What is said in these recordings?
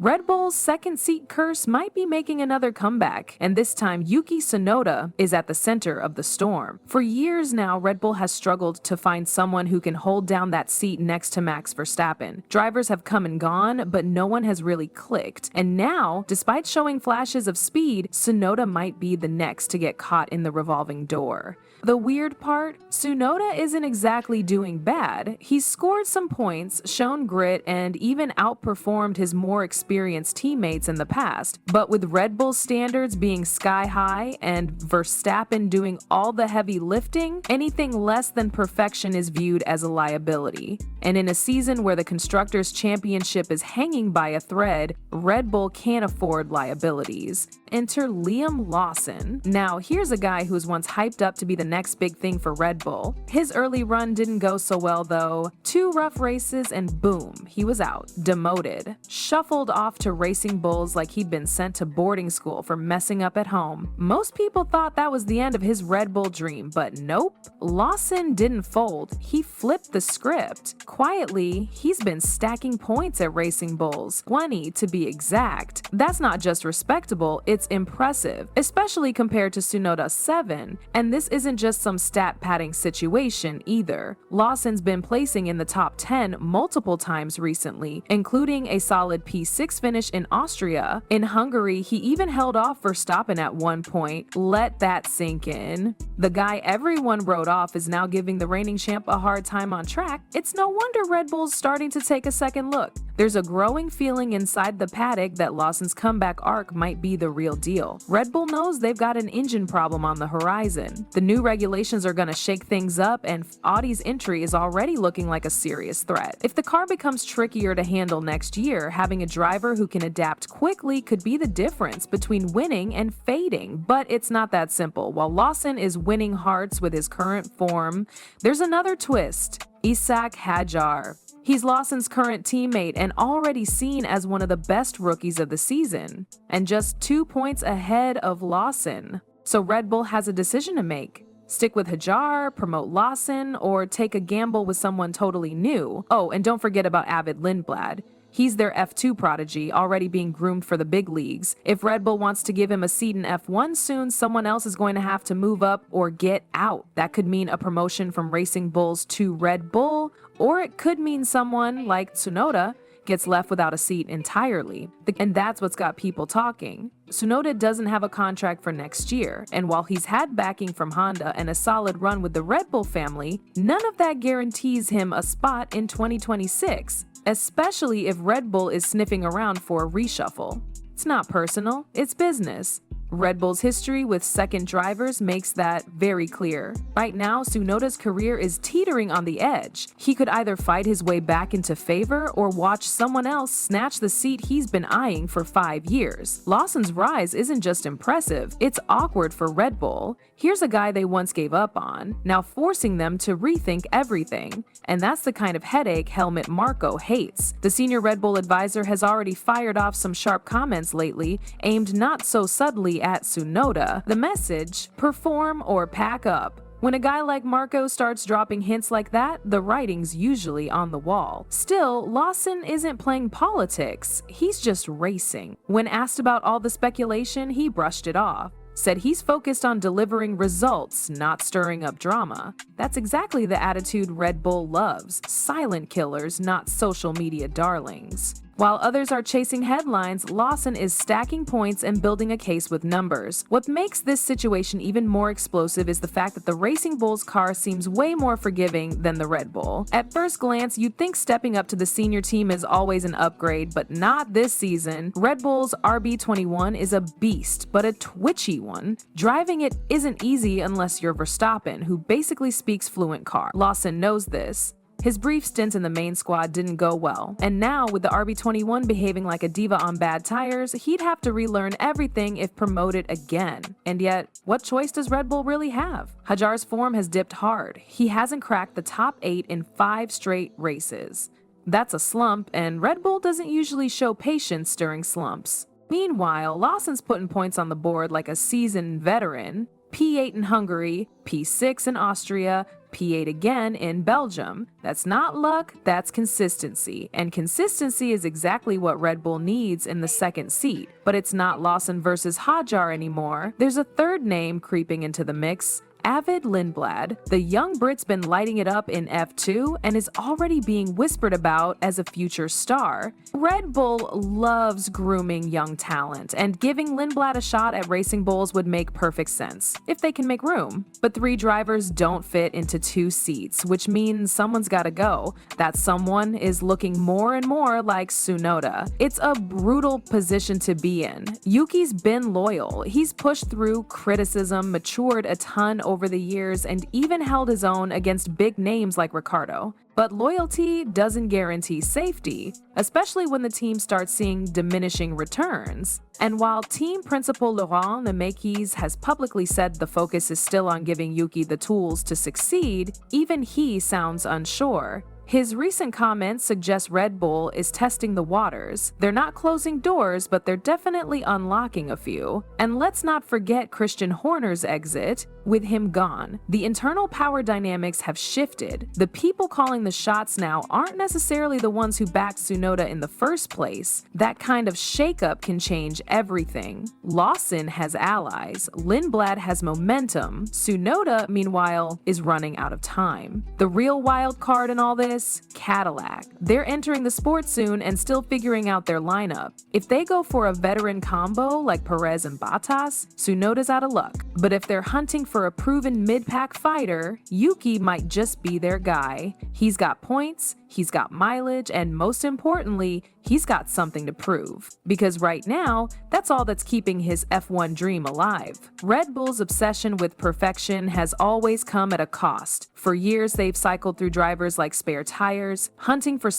Red Bull's second seat curse might be making another comeback, and this time Yuki Tsunoda is at the center of the storm. For years now, Red Bull has struggled to find someone who can hold down that seat next to Max Verstappen. Drivers have come and gone, but no one has really clicked. And now, despite showing flashes of speed, Tsunoda might be the next to get caught in the revolving door. The weird part? Tsunoda isn't exactly doing bad. He's scored some points, shown grit, and even outperformed his more experienced teammates in the past. But with Red Bull standards being sky high and Verstappen doing all the heavy lifting, anything less than perfection is viewed as a liability. And in a season where the Constructors' Championship is hanging by a thread, Red Bull can't afford liabilities. Enter Liam Lawson. Now, here's a guy who was once hyped up to be the next big thing for Red Bull. His early run didn't go so well though. 2 rough races and boom, he was out. Demoted. Shuffled off to Racing Bulls like he'd been sent to boarding school for messing up at home. Most people thought that was the end of his Red Bull dream, but nope. Lawson didn't fold. He flipped the script. Quietly, he's been stacking points at Racing Bulls. 20 to be exact. That's not just respectable, it's impressive, especially compared to Tsunoda's 7. And this isn't just some stat padding situation either. Lawson's been placing in the top 10 multiple times recently, including a solid P6 finish in Austria. In Hungary, he even held off Verstappen at one point. Let that sink in. The guy everyone wrote off is now giving the reigning champ a hard time on track. It's no wonder Red Bull's starting to take a second look. There's a growing feeling inside the paddock that Lawson's comeback arc might be the real deal. Red Bull knows they've got an engine problem on the horizon. The new regulations are going to shake things up, and Audi's entry is already looking like a serious threat. If the car becomes trickier to handle next year, having a driver who can adapt quickly could be the difference between winning and fading. But it's not that simple. While Lawson is winning hearts with his current form, there's another twist. Isack Hadjar. He's Lawson's current teammate and already seen as one of the best rookies of the season, and just 2 points ahead of Lawson. So Red Bull has a decision to make. Stick with Hadjar, promote Lawson, or take a gamble with someone totally new. Oh, and don't forget about Avid Lindblad. He's their F2 prodigy, already being groomed for the big leagues. If Red Bull wants to give him a seat in F1 soon, someone else is going to have to move up or get out. That could mean a promotion from Racing Bulls to Red Bull, or it could mean someone like Tsunoda gets left without a seat entirely. And that's what's got people talking. Tsunoda doesn't have a contract for next year, and while he's had backing from Honda and a solid run with the Red Bull family, none of that guarantees him a spot in 2026. Especially if Red Bull is sniffing around for a reshuffle. It's not personal, it's business. Red Bull's history with second drivers makes that very clear. Right now, Tsunoda's career is teetering on the edge. He could either fight his way back into favor or watch someone else snatch the seat he's been eyeing for 5 years. Lawson's rise isn't just impressive, it's awkward for Red Bull. Here's a guy they once gave up on, now forcing them to rethink everything. And that's the kind of headache Helmut Marko hates. The senior Red Bull advisor has already fired off some sharp comments lately, aimed not so subtly at Tsunoda. The message: perform or pack up. When a guy like Marko starts dropping hints like that, the writing's usually on the wall. Still, Lawson isn't playing politics, he's just racing. When asked about all the speculation, he brushed it off. Said he's focused on delivering results, not stirring up drama. That's exactly the attitude Red Bull loves. Silent killers, not social media darlings. While others are chasing headlines, Lawson is stacking points and building a case with numbers. What makes this situation even more explosive is the fact that the Racing Bulls car seems way more forgiving than the Red Bull. At first glance, you'd think stepping up to the senior team is always an upgrade, but not this season. Red Bull's RB21 is a beast, but a twitchy one. Driving it isn't easy unless you're Verstappen, who basically speaks fluent car. Lawson knows this. His brief stint in the main squad didn't go well, and now with the RB21 behaving like a diva on bad tires, he'd have to relearn everything if promoted again. And yet, what choice does Red Bull really have? Hadjar's form has dipped hard. He hasn't cracked the top 8 in 5 straight races. That's a slump, and Red Bull doesn't usually show patience during slumps. Meanwhile, Lawson's putting points on the board like a seasoned veteran. P8 in Hungary, P6 in Austria, P8 again in Belgium. That's not luck, that's consistency. And consistency is exactly what Red Bull needs in the second seat. But it's not Lawson versus Hadjar anymore. There's a third name creeping into the mix. Avid Lindblad. The young Brit's been lighting it up in F2 and is already being whispered about as a future star. Red Bull loves grooming young talent, and giving Lindblad a shot at Racing Bulls would make perfect sense, if they can make room. But 3 drivers don't fit into 2 seats, which means someone's gotta go. That someone is looking more and more like Tsunoda. It's a brutal position to be in. Yuki's been loyal. He's pushed through criticism, matured a ton over the years, and even held his own against big names like Ricardo. But loyalty doesn't guarantee safety, especially when the team starts seeing diminishing returns. And while team principal Laurent Lemekis has publicly said the focus is still on giving Yuki the tools to succeed, even he sounds unsure. His recent comments suggest Red Bull is testing the waters. They're not closing doors, but they're definitely unlocking a few. And let's not forget Christian Horner's exit. With him gone, the internal power dynamics have shifted. The people calling the shots now aren't necessarily the ones who backed Tsunoda in the first place. That kind of shakeup can change everything. Lawson has allies. Lindblad has momentum. Tsunoda, meanwhile, is running out of time. The real wild card in all this? Cadillac. They're entering the sport soon and still figuring out their lineup. If they go for a veteran combo like Perez and Bottas, Tsunoda's out of luck. But if they're hunting for a proven mid-pack fighter, Yuki might just be their guy. He's got points, he's got mileage, and most importantly, he's got something to prove. Because right now, that's all that's keeping his F1 dream alive. Red Bull's obsession with perfection has always come at a cost. For years, they've cycled through drivers like spare tires, hunting for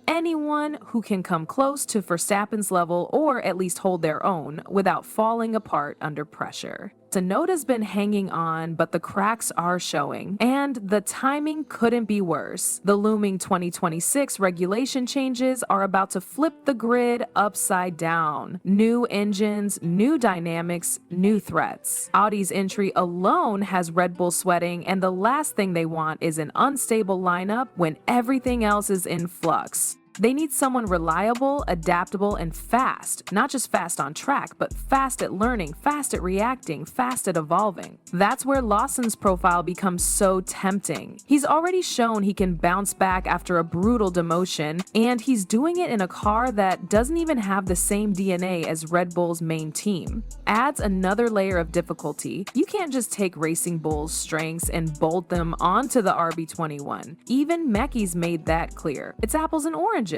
anyone who can come close to Verstappen's level or at least hold their own without falling apart under pressure. Tsunoda's been hanging on, but the cracks are showing, and the timing couldn't be worse. The looming 2026 regulation changes are about to flip the grid upside down. New engines, new dynamics, new threats. Audi's entry alone has Red Bull sweating, and the last thing they want is an unstable lineup when everything else is in flux. They need someone reliable, adaptable, and fast. Not just fast on track, but fast at learning, fast at reacting, fast at evolving. That's where Lawson's profile becomes so tempting. He's already shown he can bounce back after a brutal demotion, and he's doing it in a car that doesn't even have the same DNA as Red Bull's main team. Adds another layer of difficulty. You can't just take Racing Bull's strengths and bolt them onto the RB21. Even Mekis made that clear. It's apples and oranges.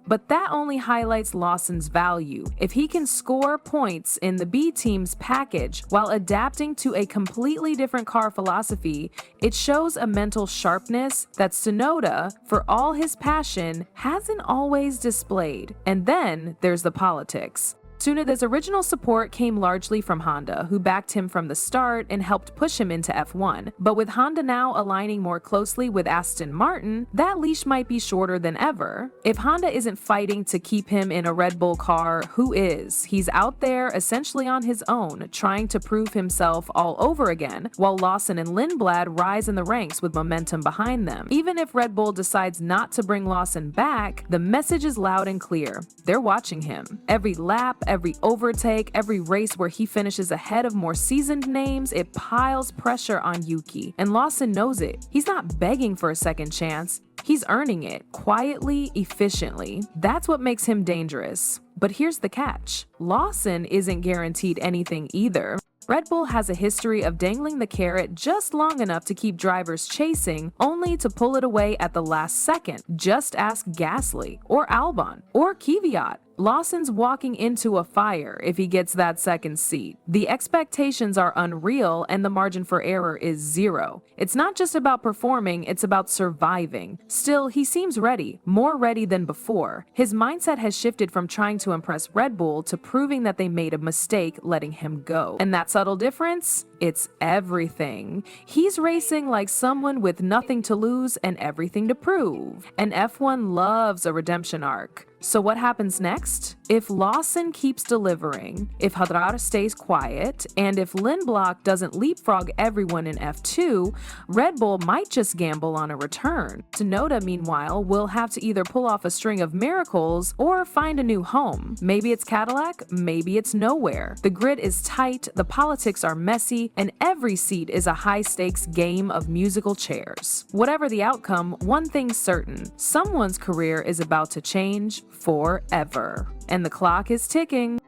But that only highlights Lawson's value. If he can score points in the B team's package while adapting to a completely different car philosophy, it shows a mental sharpness that Tsunoda, for all his passion, hasn't always displayed. And then there's the politics. Tsunoda's original support came largely from Honda, who backed him from the start and helped push him into F1. But with Honda now aligning more closely with Aston Martin, that leash might be shorter than ever. If Honda isn't fighting to keep him in a Red Bull car, who is? He's out there essentially on his own, trying to prove himself all over again, while Lawson and Lindblad rise in the ranks with momentum behind them. Even if Red Bull decides not to bring Lawson back, the message is loud and clear. They're watching him. Every lap, every overtake, every race where he finishes ahead of more seasoned names, it piles pressure on Yuki. And Lawson knows it. He's not begging for a second chance. He's earning it, quietly, efficiently. That's what makes him dangerous. But here's the catch. Lawson isn't guaranteed anything either. Red Bull has a history of dangling the carrot just long enough to keep drivers chasing, only to pull it away at the last second. Just ask Gasly, or Albon, or Kvyat. Lawson's walking into a fire if he gets that second seat. The expectations are unreal and the margin for error is zero. It's not just about performing, it's about surviving. Still, he seems ready, more ready than before. His mindset has shifted from trying to impress Red Bull to proving that they made a mistake letting him go. And that subtle difference? It's everything. He's racing like someone with nothing to lose and everything to prove. And F1 loves a redemption arc. So what happens next? If Lawson keeps delivering, if Hadjar stays quiet, and if Lindblad doesn't leapfrog everyone in F2, Red Bull might just gamble on a return. Tsunoda, meanwhile, will have to either pull off a string of miracles or find a new home. Maybe it's Cadillac, maybe it's nowhere. The grid is tight, the politics are messy, and every seat is a high-stakes game of musical chairs. Whatever the outcome, one thing's certain: someone's career is about to change forever. And the clock is ticking.